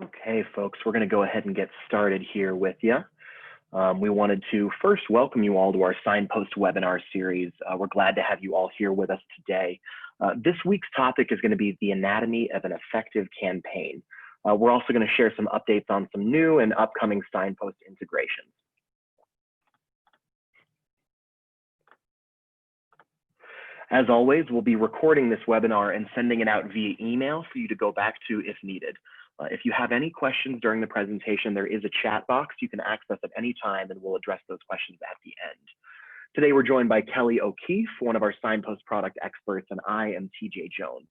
Okay, folks, we're going to go ahead and get started here with you. We wanted to first welcome you all to our Signpost webinar series. We're glad to have you all here with us today. This week's topic is going to be the anatomy of an effective campaign. We're also going to share some updates on some new and upcoming Signpost integrations. As always, we'll be recording this webinar and sending it out via email for you to go back to if needed. If you have any questions during the presentation, there is a chat box you can access at any time, and we'll address those questions at the end. Today, we're joined by Kelly O'Keefe, one of our Signpost product experts, and I am TJ Jones.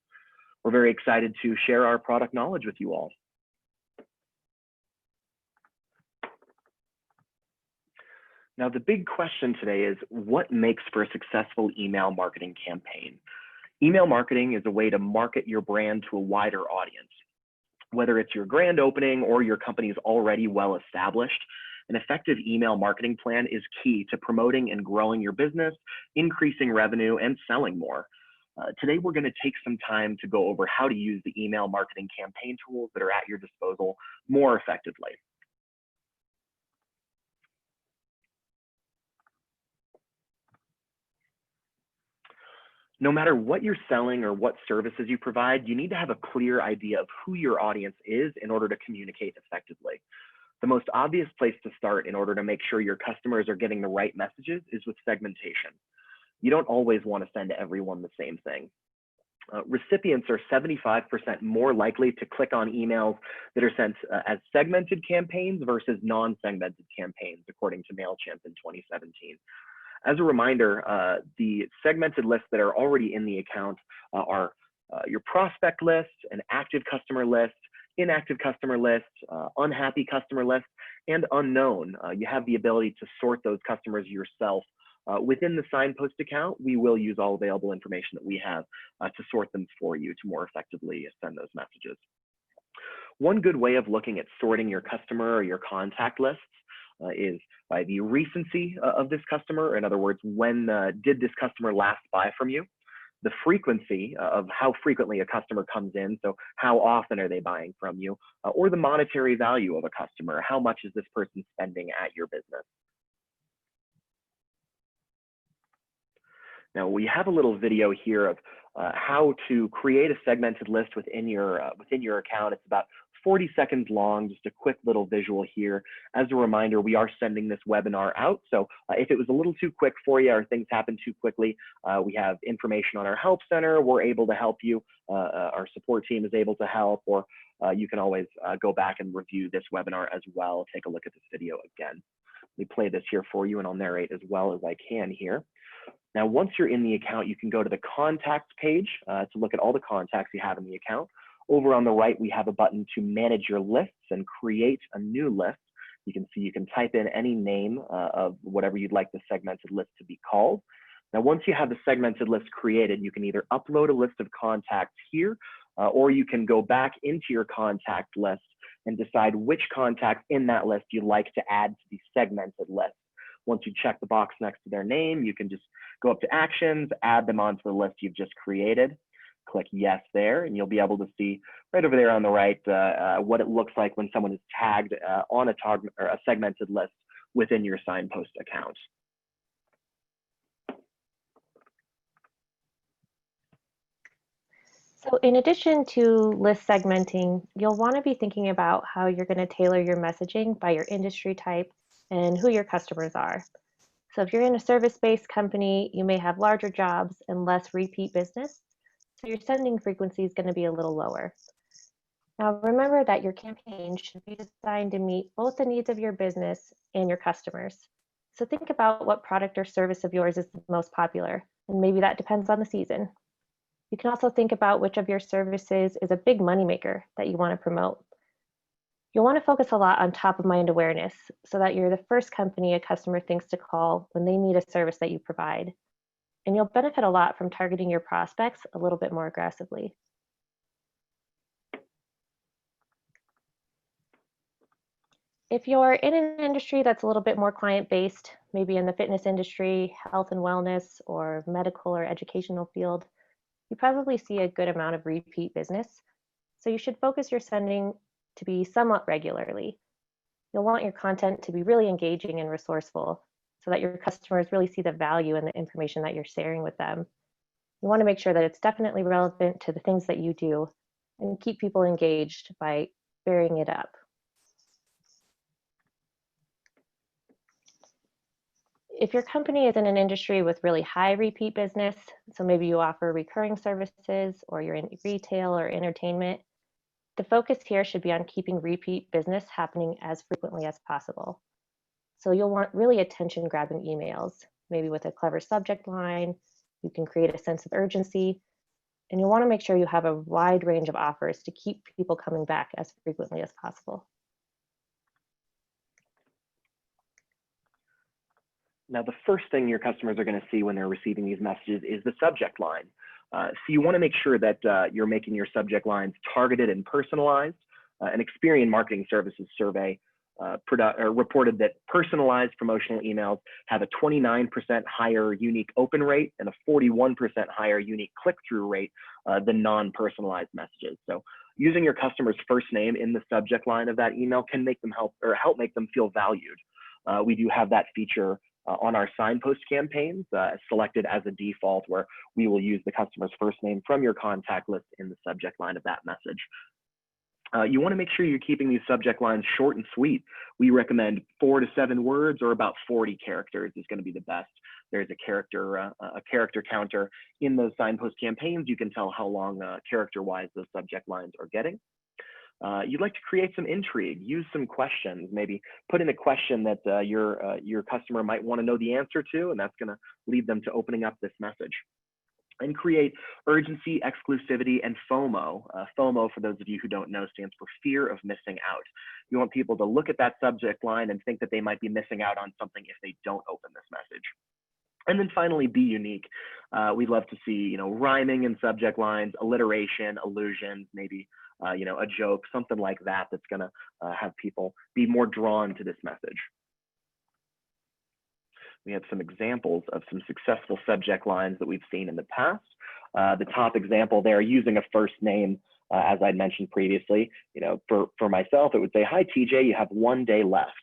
We're very excited to share our product knowledge with you all. Now, the big question today is what makes for a successful email marketing campaign? Email marketing is a way to market your brand to a wider audience. Whether it's your grand opening or your company is already well established, an effective email marketing plan is key to promoting and growing your business, increasing revenue, and selling more. Today, we're going to take some time to go over how to use the email marketing campaign tools that are at your disposal more effectively. No matter what you're selling or what services you provide, you need to have a clear idea of who your audience is in order to communicate effectively. The most obvious place to start in order to make sure your customers are getting the right messages is with segmentation. You don't always want to send everyone the same thing. Recipients are 75% more likely to click on emails that are sent as segmented campaigns versus non-segmented campaigns, according to MailChimp in 2017. As a reminder, the segmented lists that are already in the account are your prospect list, an active customer list, inactive customer list, unhappy customer list, and unknown. You have the ability to sort those customers yourself. Within the Signpost account, we will use all available information that we have to sort them for you to more effectively send those messages. One good way of looking at sorting your customer or your contact lists is by the recency of this customer. In other words, when did this customer last buy from you? The frequency of how frequently a customer comes in, so how often are they buying from you? Or the monetary value of a customer, how much is this person spending at your business? Now, we have a little video here of how to create a segmented list within your account. It's about 40 seconds long, just a quick little visual here. As a reminder, we are sending this webinar out. So if it was a little too quick for you or things happen too quickly, we have information on our help center. We're able to help you. Our support team is able to help, or you can always go back and review this webinar as well. Take a look at this video again. Let me play this here for you, and I'll narrate as well as I can here. Now, once you're in the account, you can go to the contacts page to look at all the contacts you have in the account. Over on the right, we have a button to manage your lists and create a new list. You can see you can type in any name of whatever you'd like the segmented list to be called. Now, once you have the segmented list created, you can either upload a list of contacts here, or you can go back into your contact list and decide which contacts in that list you'd like to add to the segmented list. Once you check the box next to their name, you can just go up to actions, add them onto the list you've just created. Click yes there, and you'll be able to see right over there on the right what it looks like when someone is tagged on a segmented list within your Signpost account. So in addition to list segmenting, you'll want to be thinking about how you're going to tailor your messaging by your industry type and who your customers are. So if you're in a service-based company, you may have larger jobs and less repeat business. So your sending frequency is going to be a little lower. Now, remember that your campaign should be designed to meet both the needs of your business and your customers. So think about what product or service of yours is the most popular, and maybe that depends on the season. You can also think about which of your services is a big moneymaker that you want to promote. You'll want to focus a lot on top of mind awareness so that you're the first company a customer thinks to call when they need a service that you provide. And you'll benefit a lot from targeting your prospects a little bit more aggressively. If you're in an industry that's a little bit more client-based, maybe in the fitness industry, health and wellness, or medical or educational field, you probably see a good amount of repeat business. So you should focus your sending to be somewhat regularly. You'll want your content to be really engaging and resourceful so that your customers really see the value in the information that you're sharing with them. You want to make sure that it's definitely relevant to the things that you do and keep people engaged by varying it up. If your company is in an industry with really high repeat business, so maybe you offer recurring services or you're in retail or entertainment, the focus here should be on keeping repeat business happening as frequently as possible. So you'll want really attention-grabbing emails, maybe with a clever subject line. You can create a sense of urgency, and you'll want to make sure you have a wide range of offers to keep people coming back as frequently as possible. Now, the first thing your customers are going to see when they're receiving these messages is the subject line. So you want to make sure that you're making your subject lines targeted and personalized. An Experian Marketing Services survey reported that personalized promotional emails have a 29% higher unique open rate and a 41% higher unique click-through rate than non-personalized messages. So using your customer's first name in the subject line of that email can make them help make them feel valued. We do have that feature on our Signpost campaigns selected as a default, where we will use the customer's first name from your contact list in the subject line of that message. You want to make sure you're keeping these subject lines short and sweet. We recommend 4 to 7 words, or about 40 characters is going to be the best. There's a character counter in those Signpost campaigns. You can tell how long character-wise those subject lines are getting. You'd like to create some intrigue, use some questions, maybe put in a question that your customer might want to know the answer to, and that's going to lead them to opening up this message. And create urgency, exclusivity, and FOMO. FOMO, for those of you who don't know, stands for fear of missing out. You want people to look at that subject line and think that they might be missing out on something if they don't open this message. And then finally, be unique. We'd love to see, rhyming in subject lines, alliteration, allusions, maybe, a joke, something like that that's going to have people be more drawn to this message. We have some examples of some successful subject lines that we've seen in the past. The top example there, using a first name, as I'd mentioned previously, for myself, it would say, "Hi, TJ, you have 1 day left."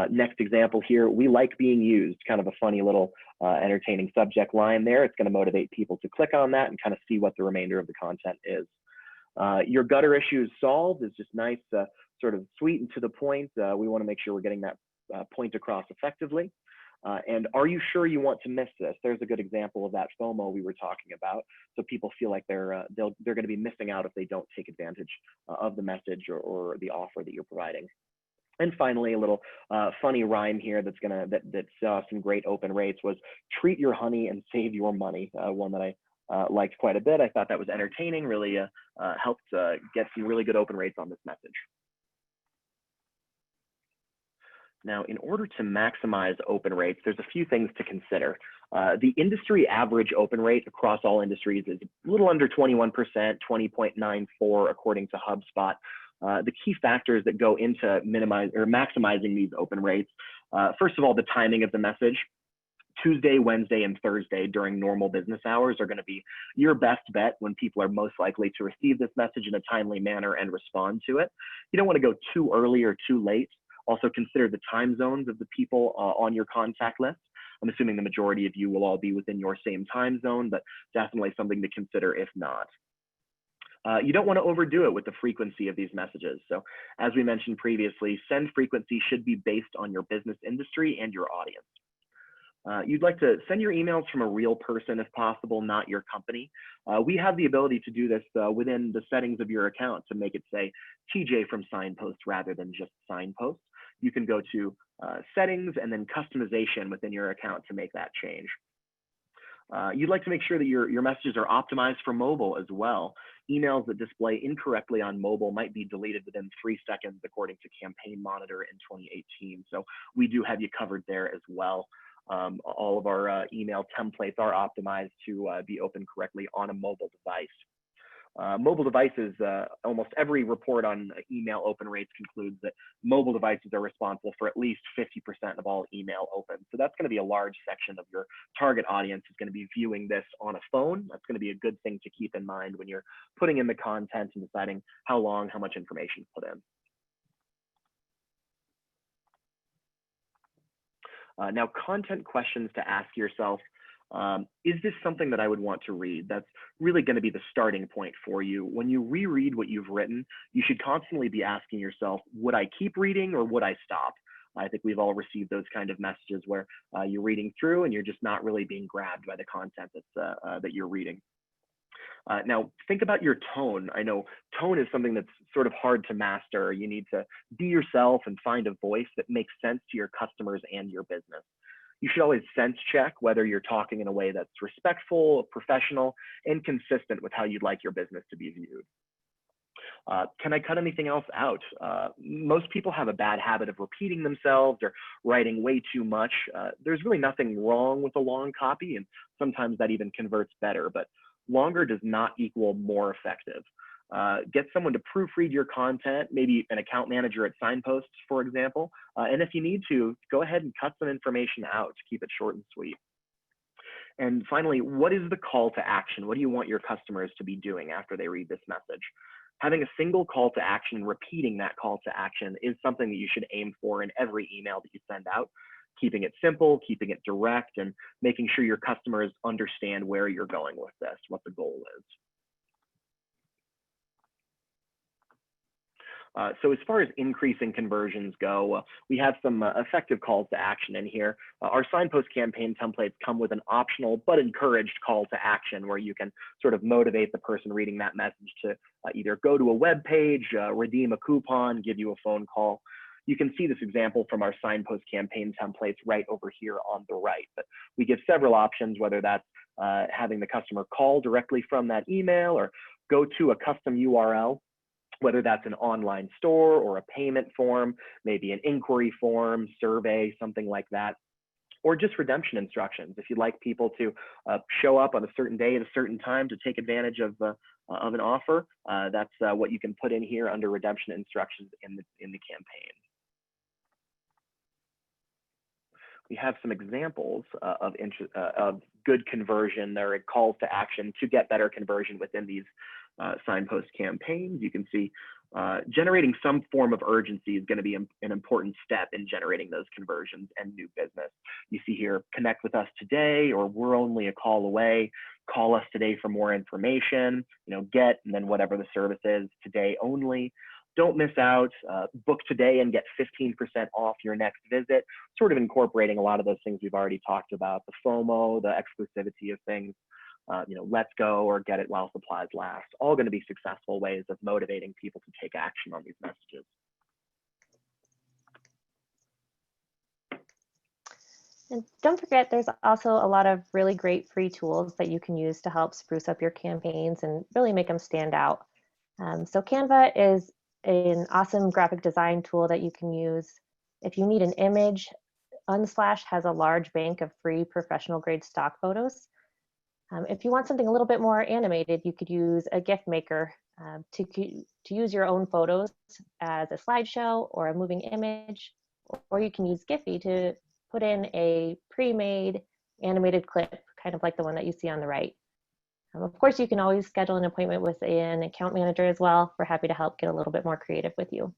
Next example here, "We like being used," kind of a funny little entertaining subject line there. It's going to motivate people to click on that and kind of see what the remainder of the content is. "Your gutter issue is solved" is just nice, sort of sweet and to the point. We want to make sure we're getting that point across effectively. And "Are you sure you want to miss this?" There's a good example of that FOMO we were talking about. So people feel like they're going to be missing out if they don't take advantage of the message or the offer that you're providing. And finally, a little funny rhyme here that saw some great open rates was "Treat your honey and save your money." One that I liked quite a bit. I thought that was entertaining, really helped get some really good open rates on this message. Now, in order to maximize open rates, there's a few things to consider. The industry average open rate across all industries is a little under 21%, 20.94 according to HubSpot. The key factors that go into maximizing these open rates, first of all, the timing of the message. Tuesday, Wednesday, and Thursday during normal business hours are going to be your best bet when people are most likely to receive this message in a timely manner and respond to it. You don't want to go too early or too late. Also consider the time zones of the people on your contact list. I'm assuming the majority of you will all be within your same time zone, but definitely something to consider if not. You don't want to overdo it with the frequency of these messages. So as we mentioned previously, send frequency should be based on your business industry and your audience. You'd like to send your emails from a real person if possible, not your company. We have the ability to do this within the settings of your account to make it say TJ from Signpost rather than just Signpost. You can go to settings and then customization within your account to make that change. You'd like to make sure that your messages are optimized for mobile as well. Emails that display incorrectly on mobile might be deleted within 3 seconds, according to Campaign Monitor in 2018. So we do have you covered there as well. All of our email templates are optimized to be opened correctly on a mobile device. Mobile devices, almost every report on email open rates concludes that mobile devices are responsible for at least 50% of all email opens. So that's going to be a large section of your target audience is going to be viewing this on a phone. That's going to be a good thing to keep in mind when you're putting in the content and deciding how long, how much information to put in. Now, content questions to ask yourself: is this something that I would want to read? That's really going to be the starting point for you. When you reread what you've written, you should constantly be asking yourself, would I keep reading or would I stop? I think we've all received those kind of messages where you're reading through and you're just not really being grabbed by the content that you're reading. Now, think about your tone. I know tone is something that's sort of hard to master. You need to be yourself and find a voice that makes sense to your customers and your business. You should always sense check whether you're talking in a way that's respectful, professional, and consistent with how you'd like your business to be viewed. Can I cut anything else out? Most people have a bad habit of repeating themselves or writing way too much. There's really nothing wrong with a long copy, and sometimes that even converts better, but longer does not equal more effective. Get someone to proofread your content, maybe an account manager at Signpost, for example. And if you need to, go ahead and cut some information out to keep it short and sweet. And finally, what is the call to action? What do you want your customers to be doing after they read this message? Having a single call to action, repeating that call to action is something that you should aim for in every email that you send out. Keeping it simple, keeping it direct, and making sure your customers understand where you're going with this, what the goal is. So as far as increasing conversions go, we have some effective calls to action in here. Our Signpost campaign templates come with an optional but encouraged call to action where you can sort of motivate the person reading that message to either go to a web page, redeem a coupon, give you a phone call. You can see this example from our Signpost campaign templates right over here on the right. But we give several options, whether that's having the customer call directly from that email or go to a custom URL, whether that's an online store or a payment form, maybe an inquiry form, survey, something like that, or just redemption instructions. If you'd like people to show up on a certain day at a certain time to take advantage of an offer, that's what you can put in here under redemption instructions in the campaign. We have some examples of good conversion. There are calls to action to get better conversion within these Signpost campaigns. You can see generating some form of urgency is going to be an important step in generating those conversions and new business. You see here, connect with us today, or we're only a call away. Call us today for more information. Get, and then whatever the service is, today only. Don't miss out, book today and get 15% off your next visit, sort of incorporating a lot of those things we've already talked about, the FOMO, the exclusivity of things, let's go or get it while supplies last, all going to be successful ways of motivating people to take action on these messages. And don't forget, there's also a lot of really great free tools that you can use to help spruce up your campaigns and really make them stand out. So Canva is an awesome graphic design tool that you can use. If you need an image, Unsplash has a large bank of free professional grade stock photos. If you want something a little bit more animated, you could use a GIF maker to use your own photos as a slideshow or a moving image, or you can use Giphy to put in a pre-made animated clip, kind of like the one that you see on the right. Of course, you can always schedule an appointment with an account manager as well. We're happy to help get a little bit more creative with you.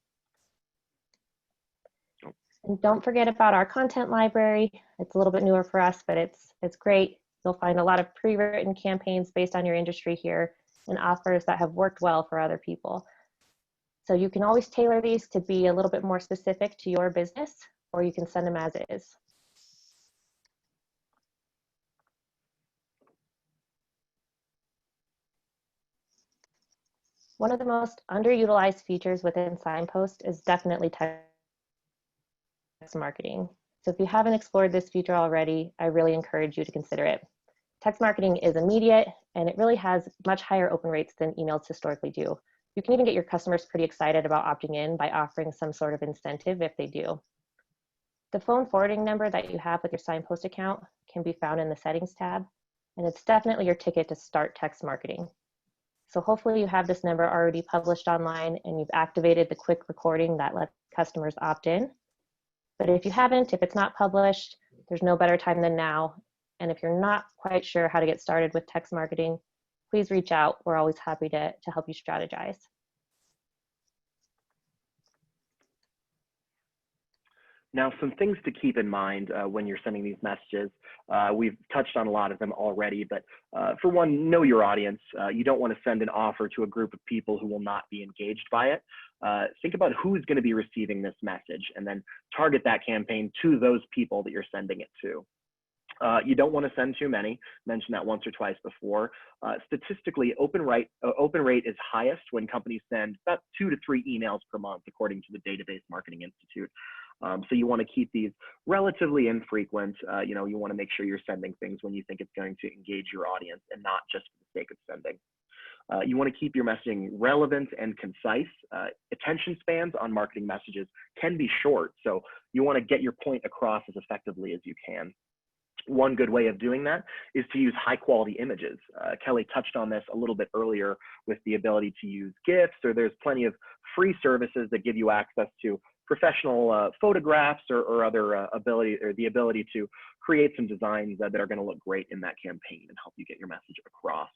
And don't forget about our content library. It's a little bit newer for us, but it's great. You'll find a lot of pre-written campaigns based on your industry here and offers that have worked well for other people. So you can always tailor these to be a little bit more specific to your business, or you can send them as is. One of the most underutilized features within Signpost is definitely text marketing. So if you haven't explored this feature already, I really encourage you to consider it. Text marketing is immediate, and it really has much higher open rates than emails historically do. You can even get your customers pretty excited about opting in by offering some sort of incentive if they do. The phone forwarding number that you have with your Signpost account can be found in the settings tab, and it's definitely your ticket to start text marketing. So hopefully you have this number already published online and you've activated the quick recording that lets customers opt in. But if you haven't, if it's not published, there's no better time than now. And if you're not quite sure how to get started with text marketing, please reach out. We're always happy to help you strategize. Now, some things to keep in mind when you're sending these messages. We've touched on a lot of them already, but for one, know your audience. You don't want to send an offer to a group of people who will not be engaged by it. Think about who's going to be receiving this message and then target that campaign to those people that you're sending it to. You don't want to send too many. Mentioned that once or twice before. Statistically, open rate is highest when companies send about 2 to 3 emails per month, according to the Database Marketing Institute. So you want to keep these relatively infrequent. You want to make sure you're sending things when you think it's going to engage your audience and not just for the sake of sending. You want to keep your messaging relevant and concise. Attention spans on marketing messages can be short, so you want to get your point across as effectively as you can. One good way of doing that is to use high quality images. Kelly touched on this a little bit earlier with the ability to use GIFs, or there's plenty of free services that give you access to professional photographs or other the ability to create some designs that are going to look great in that campaign and help you get your message across.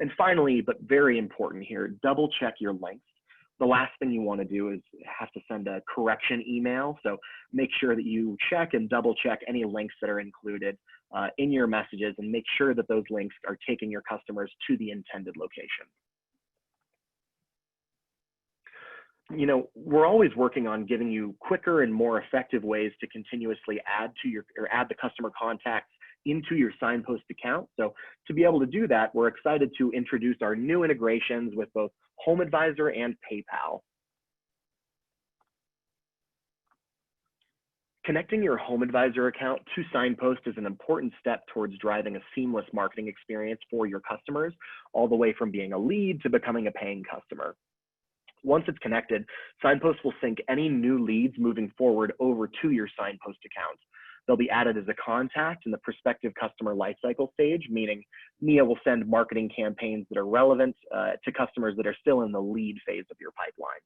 And finally, but very important here, double check your length. The last thing you want to do is have to send a correction email. So make sure that you check and double check any links that are included in your messages and make sure that those links are taking your customers to the intended location. We're always working on giving you quicker and more effective ways to continuously add the customer contacts into your Signpost account. So to be able to do that, we're excited to introduce our new integrations with both HomeAdvisor and PayPal. Connecting your HomeAdvisor account to Signpost is an important step towards driving a seamless marketing experience for your customers, all the way from being a lead to becoming a paying customer. Once it's connected, Signpost will sync any new leads moving forward over to your Signpost account. They'll be added as a contact in the prospective customer lifecycle stage, meaning Mia will send marketing campaigns that are relevant to customers that are still in the lead phase of your pipeline.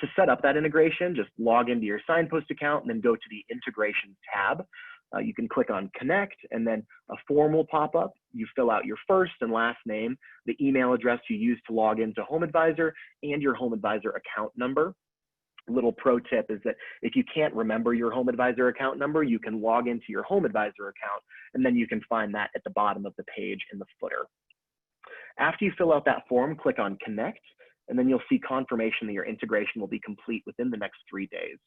To set up that integration, just log into your Signpost account and then go to the Integrations tab. You can click on Connect, and then a form will pop up. You fill out your first and last name, the email address you use to log into HomeAdvisor, and your HomeAdvisor account number. Little pro tip is that if you can't remember your HomeAdvisor account number, you can log into your HomeAdvisor account, and then you can find that at the bottom of the page in the footer. After you fill out that form, click on Connect, and then you'll see confirmation that your integration will be complete within the next 3 days.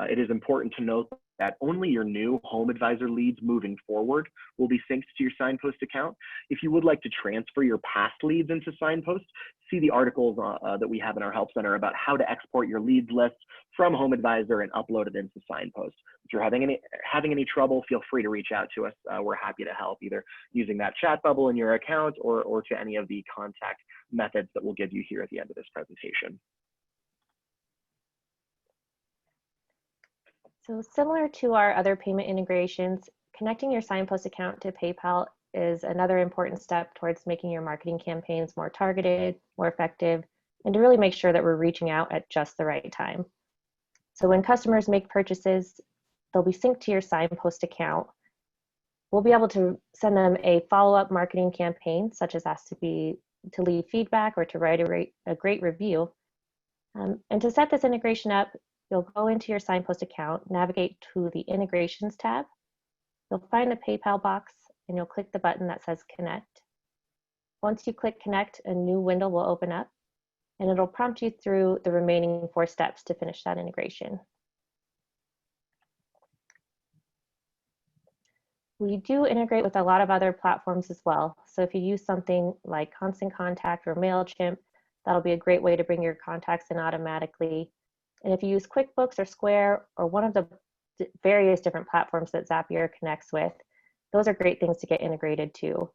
It is important to note that only your new HomeAdvisor leads moving forward will be synced to your Signpost account. If you would like to transfer your past leads into Signpost, see the articles that we have in our Help Center about how to export your leads list from HomeAdvisor and upload it into Signpost. If you're having any trouble, feel free to reach out to us. We're happy to help, either using that chat bubble in your account or to any of the contact methods that we'll give you here at the end of this presentation. So similar to our other payment integrations, connecting your Signpost account to PayPal is another important step towards making your marketing campaigns more targeted, more effective, and to really make sure that we're reaching out at just the right time. So when customers make purchases, they'll be synced to your Signpost account. We'll be able to send them a follow-up marketing campaign, such as ask to leave feedback or to write a great review. And to set this integration up, you'll go into your Signpost account, navigate to the Integrations tab. You'll find the PayPal box, and you'll click the button that says Connect. Once you click Connect, a new window will open up, and it'll prompt you through the remaining 4 steps to finish that integration. We do integrate with a lot of other platforms as well. So if you use something like Constant Contact or MailChimp, that'll be a great way to bring your contacts in automatically. And if you use QuickBooks or Square or one of the various different platforms that Zapier connects with, those are great things to get integrated too.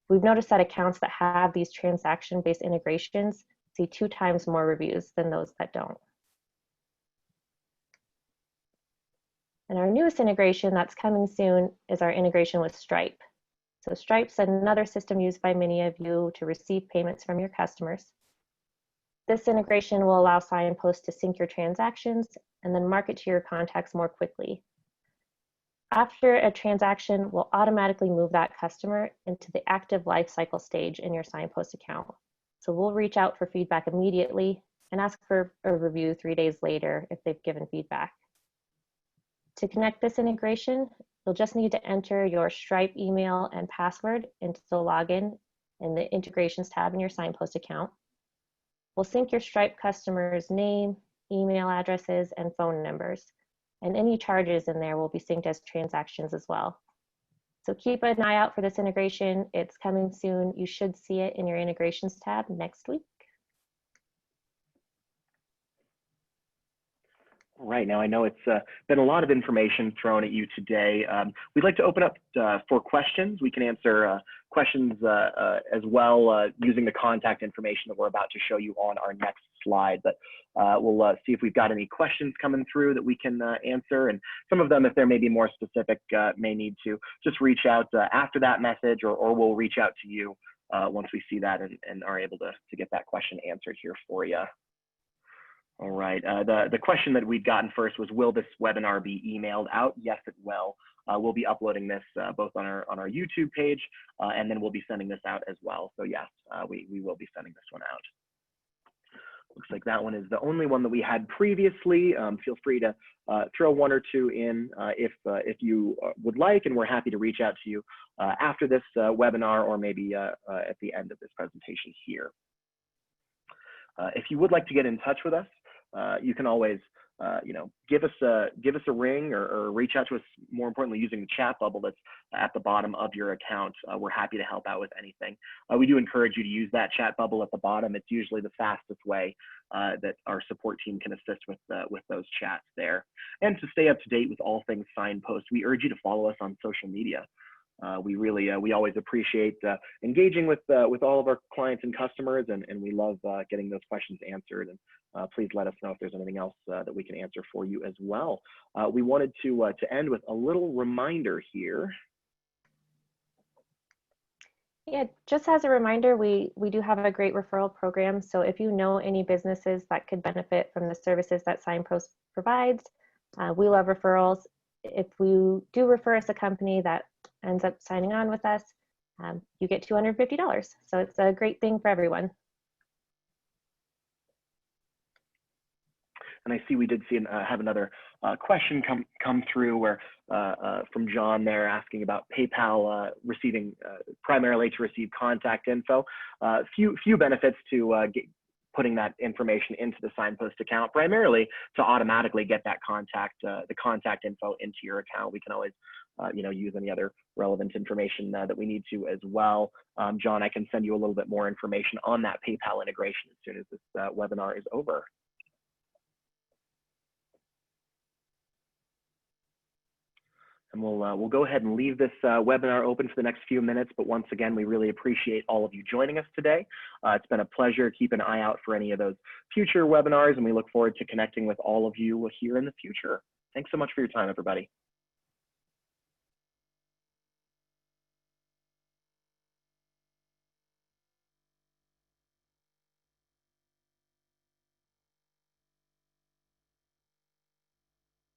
We've noticed that accounts that have these transaction-based integrations see 2 times more reviews than those that don't. And our newest integration that's coming soon is our integration with Stripe. So Stripe's another system used by many of you to receive payments from your customers. This integration will allow Signpost to sync your transactions and then market to your contacts more quickly. After a transaction, we'll automatically move that customer into the active lifecycle stage in your Signpost account. So we'll reach out for feedback immediately and ask for a review 3 days later if they've given feedback. To connect this integration, you'll just need to enter your Stripe email and password into the login in the Integrations tab in your Signpost account. We'll sync your Stripe customers' name, email addresses, and phone numbers. And any charges in there will be synced as transactions as well. So keep an eye out for this integration. It's coming soon. You should see it in your Integrations tab next week. Right now, I know it's been a lot of information thrown at you today. We'd like to open up for questions. We can answer questions as well using the contact information that we're about to show you on our next slide. But we'll see if we've got any questions coming through that we can answer. And some of them, if they're maybe more specific, may need to just reach out after that message, or we'll reach out to you once we see that and are able to get that question answered here for you. All right, the question that we'd gotten first was, will this webinar be emailed out? Yes, it will. We'll be uploading this both on our YouTube page, and then we'll be sending this out as well. So yes, we will be sending this one out. Looks like that one is the only one that we had previously. Feel free to throw one or two in if you would like, and we're happy to reach out to you after this webinar, or maybe at the end of this presentation here. If you would like to get in touch with us, you can always, give us a ring, or reach out to us, more importantly, using the chat bubble that's at the bottom of your account. We're happy to help out with anything. We do encourage you to use that chat bubble at the bottom. It's usually the fastest way that our support team can assist with those chats there. And to stay up to date with all things Signpost, we urge you to follow us on social media. We always appreciate engaging with all of our clients and customers, and we love getting those questions answered. And please let us know if there's anything else that we can answer for you as well. We wanted to end with a little reminder here. Yeah, just as a reminder, we do have a great referral program. So if you know any businesses that could benefit from the services that Signpost provides, we love referrals. If you do refer us a company that ends up signing on with us, you get $250. So it's a great thing for everyone. And I see we did have another question come through where from John there, asking about PayPal receiving primarily to receive contact info. Few benefits to putting that information into the Signpost account, primarily to automatically get that the contact info into your account. We can always use any other relevant information that we need to as well. John, I can send you a little bit more information on that PayPal integration as soon as this webinar is over. And we'll go ahead and leave this webinar open for the next few minutes. But once again, we really appreciate all of you joining us today. It's been a pleasure. Keep an eye out for any of those future webinars, and we look forward to connecting with all of you here in the future. Thanks so much for your time, everybody.